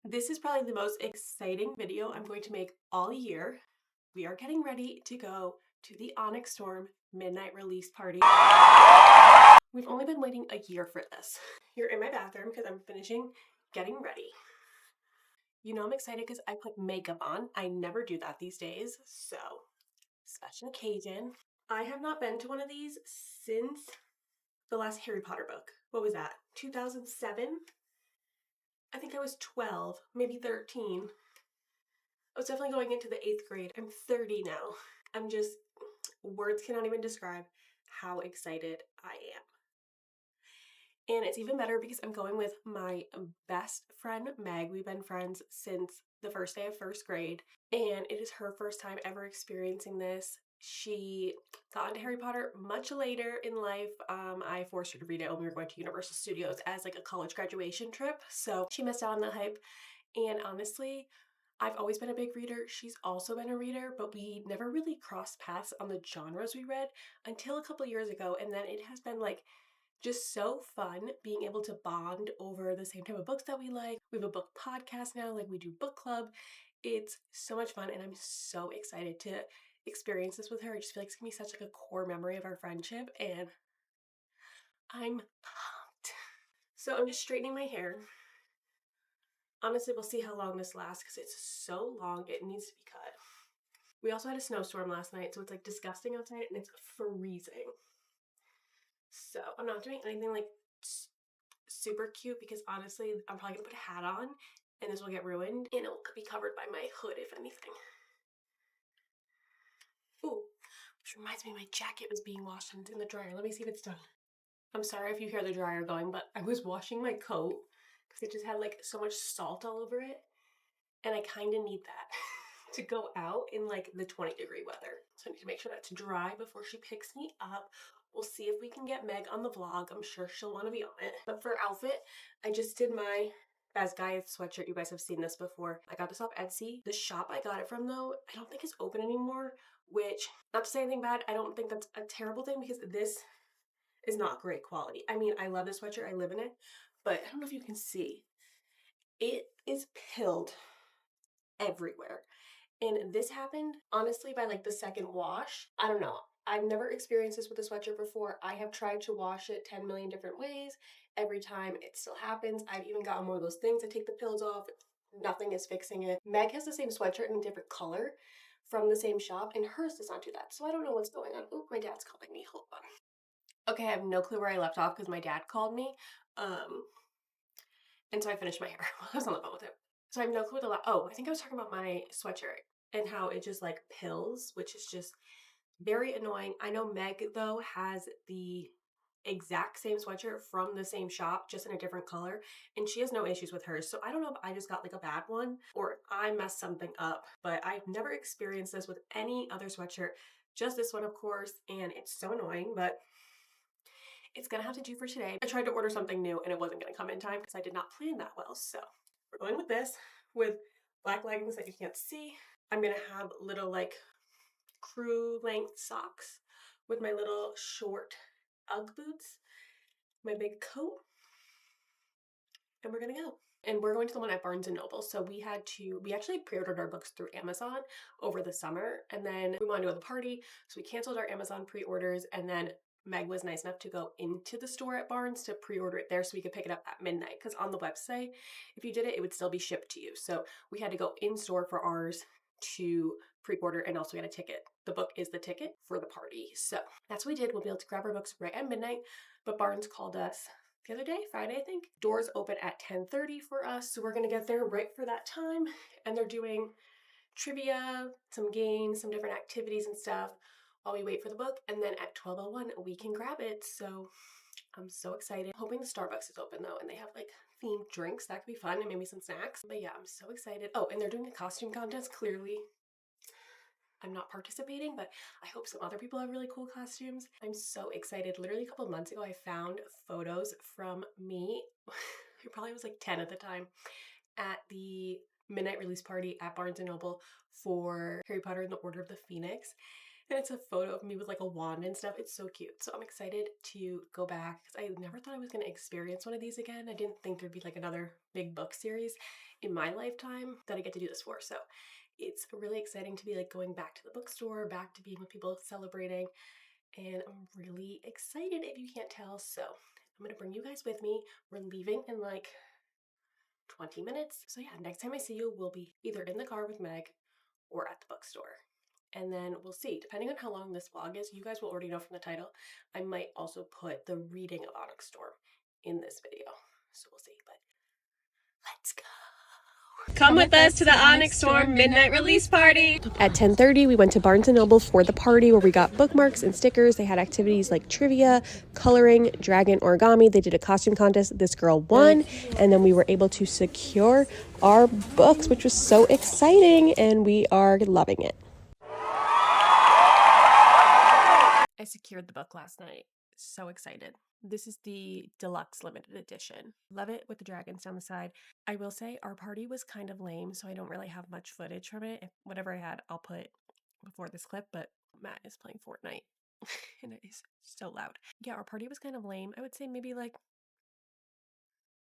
This is probably the most exciting video I'm going to make all year. We are getting ready to go to the Onyx Storm midnight release party. We've only been waiting a year for this. You're in my bathroom because I'm finishing getting ready. You know I'm excited because I put makeup on. I never do that these days, so special occasion. I have not been to one of these since the last Harry Potter book. What was that? 2007? I think I was 12, maybe 13. I was definitely going into the 8th grade. I'm 30 now. I'm just, words cannot even describe how excited I am. And it's even better because I'm going with my best friend, Meg. We've been friends since the first day of 1st grade, and it is her first time ever experiencing this. She got into Harry Potter much later in life. I forced her to read it when we were going to Universal Studios as like a college graduation trip, so she missed out on the hype. And honestly, I've always been a big reader. She's also been a reader, but we never really crossed paths on the genres we read until a couple years ago, and then it has been like just so fun being able to bond over the same type of books that we like. We have a book podcast now, like we do book club. It's so much fun, and I'm so excited to experience this with her. I just feel like it's gonna be such like a core memory of our friendship, and I'm pumped. So I'm just straightening my hair. Honestly, we'll see how long this lasts because it's so long, it needs to be cut. We also had a snowstorm last night, so it's like disgusting outside and it's freezing. So I'm not doing anything like super cute because honestly, I'm probably gonna put a hat on and this will get ruined and it will be covered by my hood if anything. Ooh, which reminds me my jacket was being washed and it's in the dryer. Let me see if it's done. I'm sorry if you hear the dryer going, but I was washing my coat because it just had like so much salt all over it. And I kind of need that to go out in like the 20-degree weather. So I need to make sure that's dry before she picks me up. We'll see if we can get Meg on the vlog. I'm sure she'll want to be on it. But for outfit, I just did my Basguy's sweatshirt. You guys have seen this before. I got this off Etsy. The shop I got it from though, I don't think is open anymore, which, not to say anything bad, I don't think that's a terrible thing because this is not great quality. I mean, I love this sweatshirt. I live in it, but I don't know if you can see. It is pilled everywhere. And this happened, honestly, by like the second wash. I don't know. I've never experienced this with a sweatshirt before. I have tried to wash it 10 million different ways. Every time it still happens. I've even gotten one of those things that take the pills off. Nothing is fixing it. Meg has the same sweatshirt in a different color from the same shop, and hers does not do that. So I don't know what's going on. Oh, my dad's calling me. Hold on. Okay, I have no clue where I left off because my dad called me. And so I finished my hair while I was on the phone with him. So I have no clue what I think I was talking about my sweatshirt and how it just like pills, which is just very annoying. I know Meg though has the exact same sweatshirt from the same shop, just in a different color, and she has no issues with hers. So I don't know if I just got like a bad one or I messed something up, but I've never experienced this with any other sweatshirt, just this one of course, and it's so annoying, but it's gonna have to do for today. I tried to order something new and it wasn't gonna come in time because I did not plan that well. So we're going with this with black leggings that you can't see. I'm gonna have little like crew length socks with my little short Ugg boots, my big coat, and we're gonna go. And we're going to the one at Barnes & Noble. So we actually pre-ordered our books through Amazon over the summer, and then we wanted to go to the party, so we canceled our Amazon pre-orders, and then Meg was nice enough to go into the store at Barnes to pre-order it there so we could pick it up at midnight, because on the website, if you did it, it would still be shipped to you. So we had to go in store for ours to pre-order and also get a ticket. The book is the ticket for the party. So that's what we did. We'll be able to grab our books right at midnight, but Barnes called us the other day, Friday, I think. Doors open at 10:30 for us, so we're gonna get there right for that time, and they're doing trivia, some games, some different activities and stuff while we wait for the book, and then at 12:01 we can grab it. So I'm so excited. I'm hoping the Starbucks is open though and they have like themed drinks. That could be fun, and maybe some snacks. But yeah, I'm so excited. Oh, and they're doing a costume contest. Clearly I'm not participating, but I hope some other people have really cool costumes. I'm so excited. Literally a couple of months ago I found photos from me, I probably was like 10 at the time, at the midnight release party at Barnes & Noble for Harry Potter and the Order of the Phoenix. And it's a photo of me with like a wand and stuff. It's so cute. So I'm excited to go back because I never thought I was going to experience one of these again. I didn't think there'd be like another big book series. in my lifetime that I get to do this for. So it's really exciting to be like going back to the bookstore, back to being with people celebrating. And I'm really excited if you can't tell. So I'm going to bring you guys with me. We're leaving in like 20 minutes. So yeah, next time I see you, we'll be either in the car with Meg or at the bookstore. And then we'll see, depending on how long this vlog is, you guys will already know from the title, I might also put the reading of Onyx Storm in this video. So we'll see, but let's go. Come with us to the Onyx Storm midnight release party. At 10:30, we went to Barnes & Noble for the party where we got bookmarks and stickers. They had activities like trivia, coloring, dragon origami. They did a costume contest. This girl won, and then we were able to secure our books, which was so exciting, and we are loving it. I secured the book last night. So excited. This is the deluxe limited edition. Love it with the dragons down the side. I will say our party was kind of lame, so I don't really have much footage from it. Whatever I had, I'll put before this clip, but Matt is playing Fortnite and it is so loud. Yeah, our party was kind of lame. I would say maybe like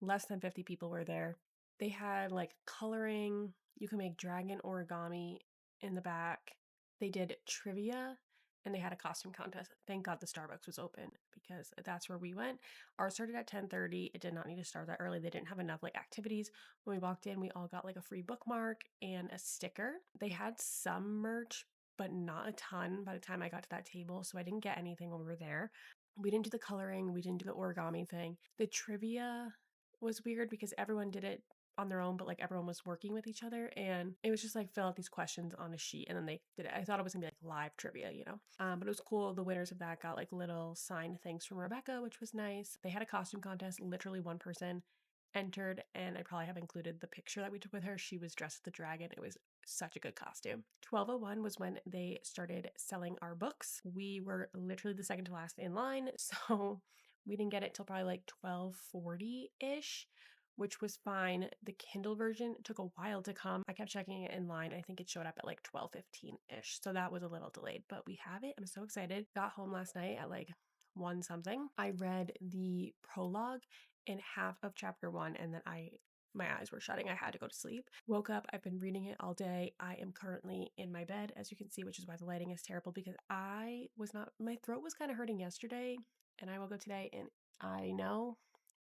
less than 50 people were there. They had like coloring, you can make dragon origami in the back. They did trivia and they had a costume contest. Thank God the Starbucks was open because that's where we went. Ours started at 10:30. It did not need to start that early. They didn't have enough like activities. When we walked in, we all got like a free bookmark and a sticker. They had some merch, but not a ton by the time I got to that table. So I didn't get anything when we were there. We didn't do the coloring. We didn't do the origami thing. The trivia was weird because everyone did it on their own, but like everyone was working with each other, and it was just like fill out these questions on a sheet and then they did it. I thought it was gonna be like live trivia, but it was cool. The winners of that got like little signed things from Rebecca, which was nice. They had a costume contest. Literally one person entered, and I probably have included the picture that we took with her. She was dressed as the dragon. It was such a good costume. 12:01 was when they started selling our books. We were literally the second to last in line, so we didn't get it till probably like 12:40-ish, which was fine. The Kindle version took a while to come. I kept checking it in line. I think it showed up at like 12:15-ish, so that was a little delayed, but we have it. I'm so excited. Got home last night at like 1 something. I read the prologue in half of chapter 1, and then my eyes were shutting. I had to go to sleep. Woke up. I've been reading it all day. I am currently in my bed, as you can see, which is why the lighting is terrible because my throat was kind of hurting yesterday, and I woke up today and I know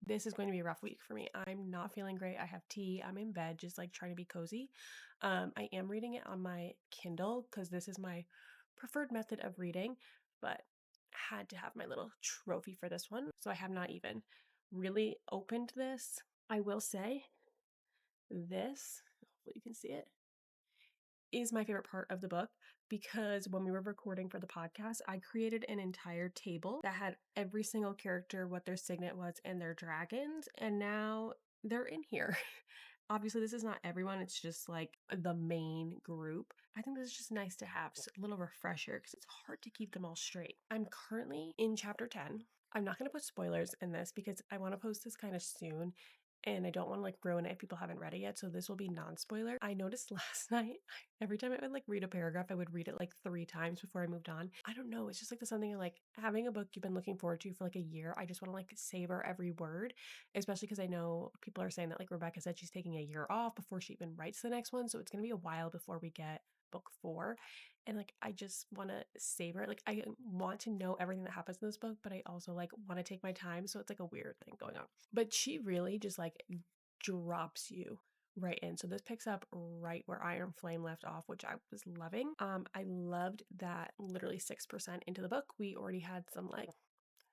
this is going to be a rough week for me. I'm not feeling great. I have tea. I'm in bed, just like trying to be cozy. I am reading it on my Kindle because this is my preferred method of reading, but had to have my little trophy for this one. So I have not even really opened this. I will say this, hopefully you can see it, is my favorite part of the book because when we were recording for the podcast, I created an entire table that had every single character, what their signet was, and their dragons, and now they're in here. Obviously, this is not everyone, it's just like the main group. I think this is just nice to have a little refresher because it's hard to keep them all straight. I'm currently in chapter 10. I'm not going to put spoilers in this because I want to post this kind of soon and I don't want to like ruin it if people haven't read it yet. So this will be non-spoiler. I noticed last night, every time I would like read a paragraph, I would read it like 3 times before I moved on. I don't know. It's just like the something like having a book you've been looking forward to for like a year. I just want to like savor every word, especially because I know people are saying that like Rebecca said she's taking a year off before she even writes the next one. So it's going to be a while before we get book 4. And like I just want to savor it. Like I want to know everything that happens in this book, but I also like want to take my time. So it's like a weird thing going on. But she really just like drops you right in. So this picks up right where Iron Flame left off, which I was loving. I loved that literally 6% into the book, we already had some like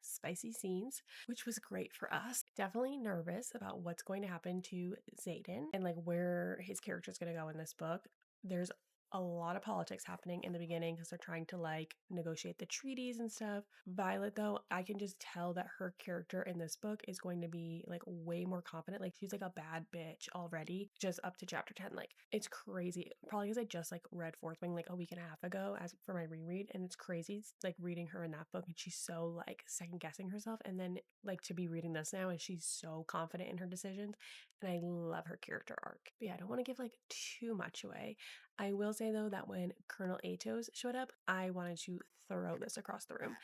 spicy scenes, which was great for us. Definitely nervous about what's going to happen to Xaden and like where his character is going to go in this book. There's a lot of politics happening in the beginning because they're trying to like negotiate the treaties and stuff. Violet, though, I can just tell that her character in this book is going to be like way more confident. Like she's like a bad bitch already, just up to chapter 10. Like it's crazy. Probably because I just like read Fourth Wing like a week and a half ago as for my reread, and it's crazy. It's like reading her in that book, and she's so like second guessing herself, and then like to be reading this now, and she's so confident in her decisions, and I love her character arc. But yeah, I don't want to give like too much away. I will say though that when Colonel Atos showed up, I wanted to throw this across the room.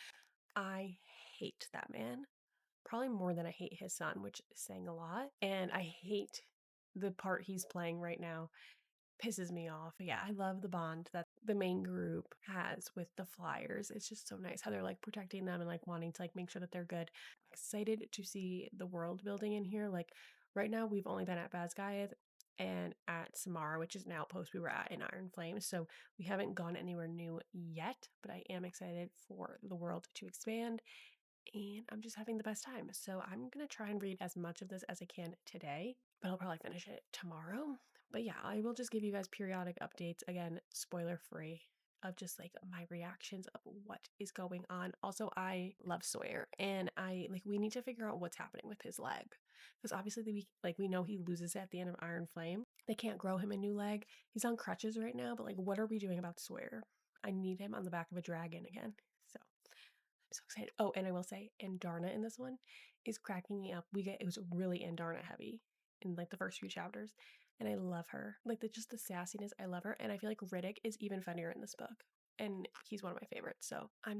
I hate that man, probably more than I hate his son, which is saying a lot. And I hate the part he's playing right now pisses me off. Yeah, I love the bond that the main group has with the Flyers. It's just so nice how they're like protecting them and like wanting to like make sure that they're good. I'm excited to see the world building in here. Like right now, we've only been at Basgaiath and at Samara, which is an outpost we were at in Iron Flame. So we haven't gone anywhere new yet, but I am excited for the world to expand and I'm just having the best time. So I'm going to try and read as much of this as I can today, but I'll probably finish it tomorrow. But yeah, I will just give you guys periodic updates, again, spoiler free, of just like my reactions of what is going on. Also, I love Sawyer and we need to figure out what's happening with his leg because obviously we know he loses it at the end of Iron Flame. They can't grow him a new leg. He's on crutches right now, but like what are we doing about Sawyer? I need him on the back of a dragon again. So so excited. Oh, and I will say, Andarna in this one is cracking me up. It was really Andarna heavy in like the first few chapters, and I love her. Like just the sassiness, I love her, and I feel like Riddick is even funnier in this book, and he's one of my favorites. So I'm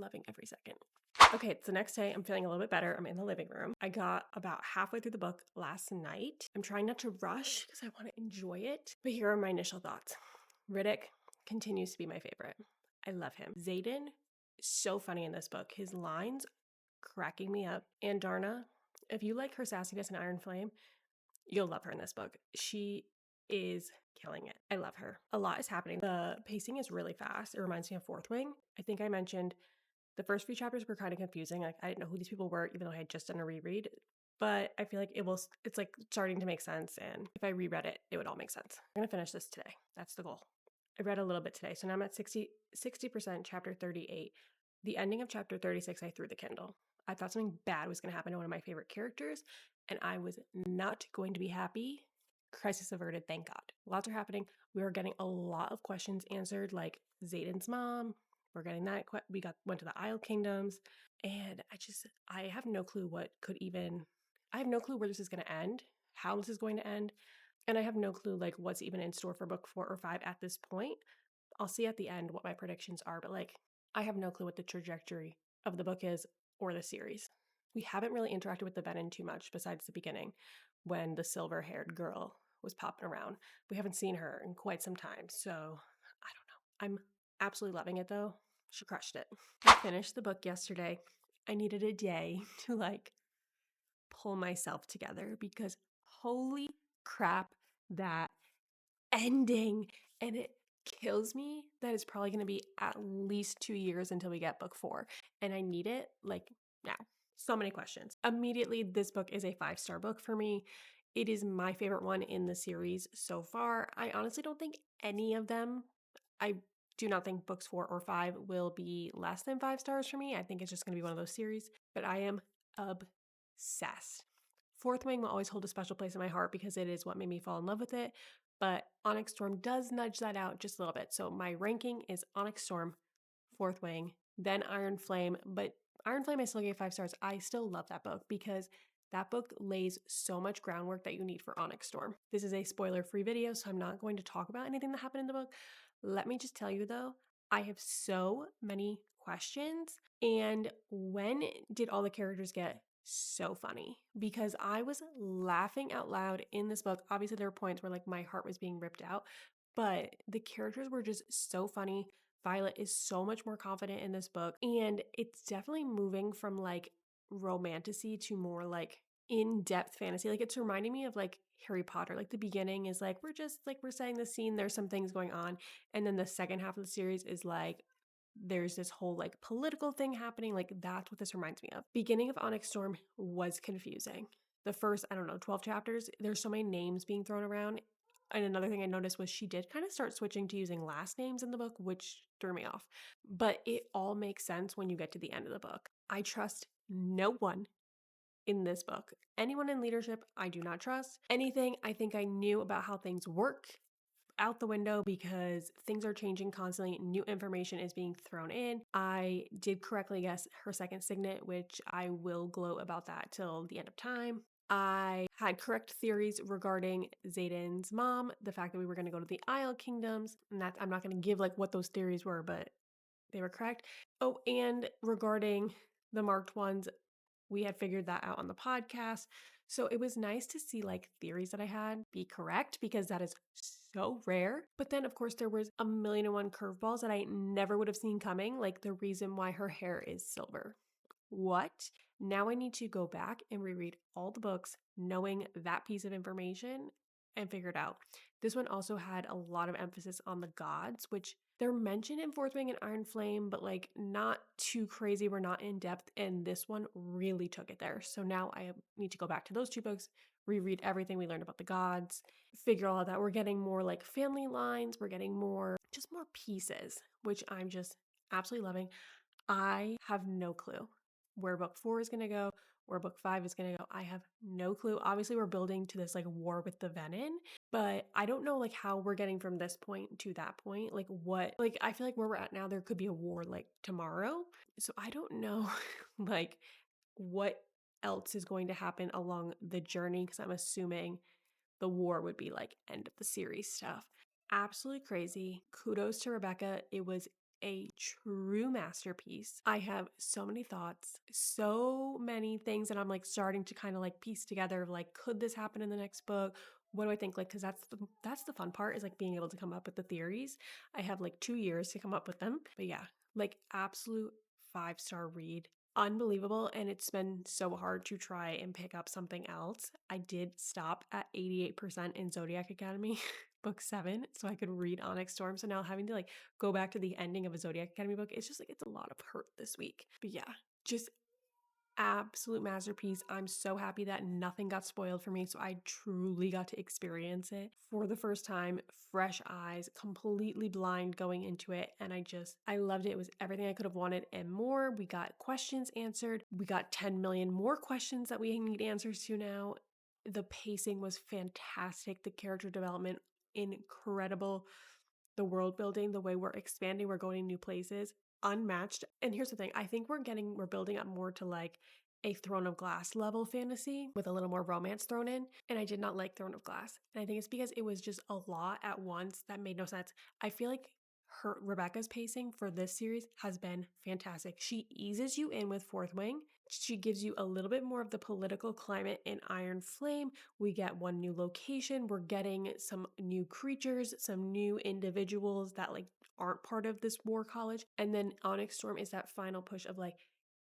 loving every second. Okay, it's the next day. I'm feeling a little bit better. I'm in the living room. I got about halfway through the book last night. I'm trying not to rush because I want to enjoy it. But here are my initial thoughts. Riddick continues to be my favorite. I love him. Xaden, so funny in this book. His lines cracking me up. And Darna, if you like her sassiness in Iron Flame, you'll love her in this book. She is killing it. I love her. A lot is happening. The pacing is really fast. It reminds me of Fourth Wing. I think I mentioned the first few chapters were kind of confusing. Like I didn't know who these people were, even though I had just done a reread. But I feel like it's like starting to make sense. And if I reread it, it would all make sense. I'm going to finish this today. That's the goal. I read a little bit today. So now I'm at 60% chapter 38. The ending of chapter 36, I threw the Kindle. I thought something bad was going to happen to one of my favorite characters, and I was not going to be happy. Crisis averted, thank God. Lots are happening. We are getting a lot of questions answered, like Xaden's mom. We're getting that. Went to the Isle Kingdoms, and I have no clue I have no clue where this is going to end, how this is going to end, and I have no clue like what's even in store for book 4 or 5 at this point. I'll see at the end what my predictions are, but like I have no clue what the trajectory of the book is or the series. We haven't really interacted with the Venom too much besides the beginning when the silver-haired girl was popping around. We haven't seen her in quite some time, so I don't know. I'm absolutely loving it though. She crushed it. I finished the book yesterday. I needed a day to like pull myself together because holy crap, that ending, and it kills me that it's probably going to be at least 2 years until we get book 4, and I need it like now. So many questions. Immediately, this book is a 5-star book for me. It is my favorite one in the series so far. I honestly don't think any of them, I do not think books 4 or 5 will be less than 5 stars for me. I think it's just going to be one of those series, but I am obsessed. Fourth Wing will always hold a special place in my heart because it is what made me fall in love with it. But Onyx Storm does nudge that out just a little bit. So my ranking is Onyx Storm, Fourth Wing, then Iron Flame. But Iron Flame, I still gave 5 stars. I still love that book because that book lays so much groundwork that you need for Onyx Storm. This is a spoiler-free video, so I'm not going to talk about anything that happened in the book. Let me just tell you though, I have so many questions. And when did all the characters get so funny? Because I was laughing out loud in this book. Obviously, there were points where like my heart was being ripped out, but the characters were just so funny. Violet is so much more confident in this book, and it's definitely moving from like romantasy to more like in-depth fantasy. Like it's reminding me of like Harry Potter. Like the beginning is like we're setting the scene, there's some things going on, and then the second half of the series is like there's this whole like political thing happening. Like that's what this reminds me of. Beginning of Onyx Storm was confusing. The first, I don't know, 12 chapters, there's so many names being thrown around. And another thing I noticed was she did kind of start switching to using last names in the book, which threw me off. But it all makes sense when you get to the end of the book. I trust no one in this book. Anyone in leadership, I do not trust. Anything I think I knew about how things work out the window because things are changing constantly. New information is being thrown in. I did correctly guess her second signet, which I will gloat about that till the end of time. I had correct theories regarding Xaden's mom, the fact that we were going to go to the Isle Kingdoms, and that I'm not going to give like what those theories were, but they were correct. Oh, and regarding the marked ones, We had figured that out on the podcast. So it was nice to see like theories that I had be correct because that is so rare. But then, of course, there was a million and one curveballs that I never would have seen coming, like the reason why her hair is silver. What? Now I need to go back and reread all the books, knowing that piece of information and figure it out. This one also had a lot of emphasis on the gods, which they're mentioned in Fourth Wing and Iron Flame, but like not too crazy. We're not in depth. And this one really took it there. So now I need to go back to those two books, reread everything we learned about the gods, figure all of that. We're getting more like family lines. We're getting just more pieces, which I'm just absolutely loving. I have no clue where book 4 is going to go, where book 5 is going to go. I have no clue. Obviously, we're building to this like war with the Venin, but I don't know like how we're getting from this point to that point. Like what, like I feel like where we're at now, there could be a war like tomorrow. So I don't know like what else is going to happen along the journey because I'm assuming the war would be like end of the series stuff. Absolutely crazy. Kudos to Rebecca. It was a true masterpiece. I have so many thoughts, so many things that I'm like starting to kind of like piece together. Like, could this happen in the next book? What do I think? Like, because that's the fun part is like being able to come up with the theories. I have like 2 years to come up with them. But yeah, like absolute 5-star read. Unbelievable. And it's been so hard to try and pick up something else. I did stop at 88% in Zodiac Academy, book 7, so I could read Onyx Storm. So now having to like go back to the ending of a Zodiac Academy book, it's just like it's a lot of hurt this week. But yeah, just absolute masterpiece. I'm so happy that nothing got spoiled for me. So I truly got to experience it for the first time, fresh eyes, completely blind going into it. And I loved it. It was everything I could have wanted and more. We got questions answered. We got 10 million more questions that we need answers to now. The pacing was fantastic. The character development, incredible. The world building, the way we're expanding, we're going new places, unmatched. And here's the thing, I think we're building up more to like a Throne of Glass level fantasy with a little more romance thrown in. And I did not like Throne of Glass. And I think it's because it was just a lot at once that made no sense. I feel like Rebecca's pacing for this series has been fantastic. She eases you in with Fourth Wing. She gives you a little bit more of the political climate in Iron Flame. We get one new location. We're getting some new creatures, some new individuals that like aren't part of this war college. And then Onyx Storm is that final push of like,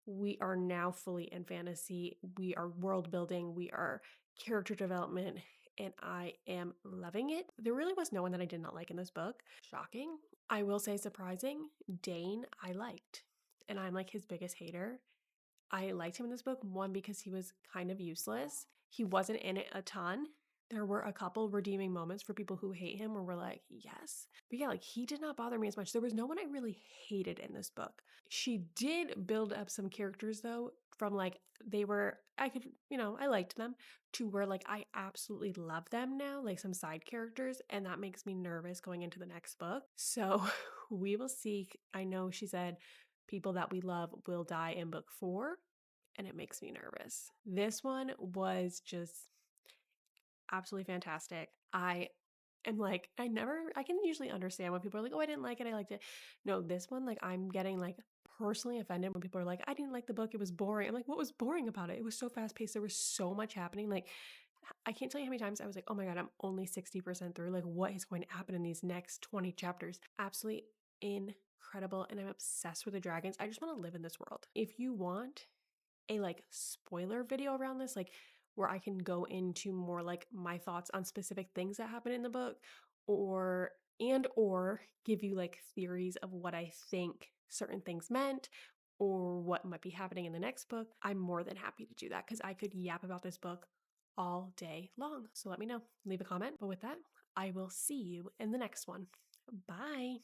we are now fully in fantasy. We are world building. We are character development. And I am loving it. There really was no one that I did not like in this book. Shocking. I will say surprising. Dane, I liked. And I'm like his biggest hater. I liked him in this book, one, because he was kind of useless. He wasn't in it a ton. There were a couple redeeming moments for people who hate him where we're like, yes. But yeah, like he did not bother me as much. There was no one I really hated in this book. She did build up some characters though, from like I liked them to where like I absolutely love them now, like some side characters. And that makes me nervous going into the next book. So we will see. I know she said people that we love will die in book 4, and it makes me nervous. This one was just absolutely fantastic. I am like, I can usually understand when people are like, oh, I didn't like it, I liked it. No, this one, like, I'm getting like personally offended when people are like, I didn't like the book, it was boring. I'm like, what was boring about it? It was so fast paced, there was so much happening. Like, I can't tell you how many times I was like, oh my God, I'm only 60% through. Like, what is going to happen in these next 20 chapters? Absolutely incredible. And I'm obsessed with the dragons. I just want to live in this world. If you want a like spoiler video around this, like where I can go into more like my thoughts on specific things that happen in the book, or give you like theories of what I think certain things meant or what might be happening in the next book, I'm more than happy to do that because I could yap about this book all day long. So let me know, leave a comment. But with that, I will see you in the next one. Bye.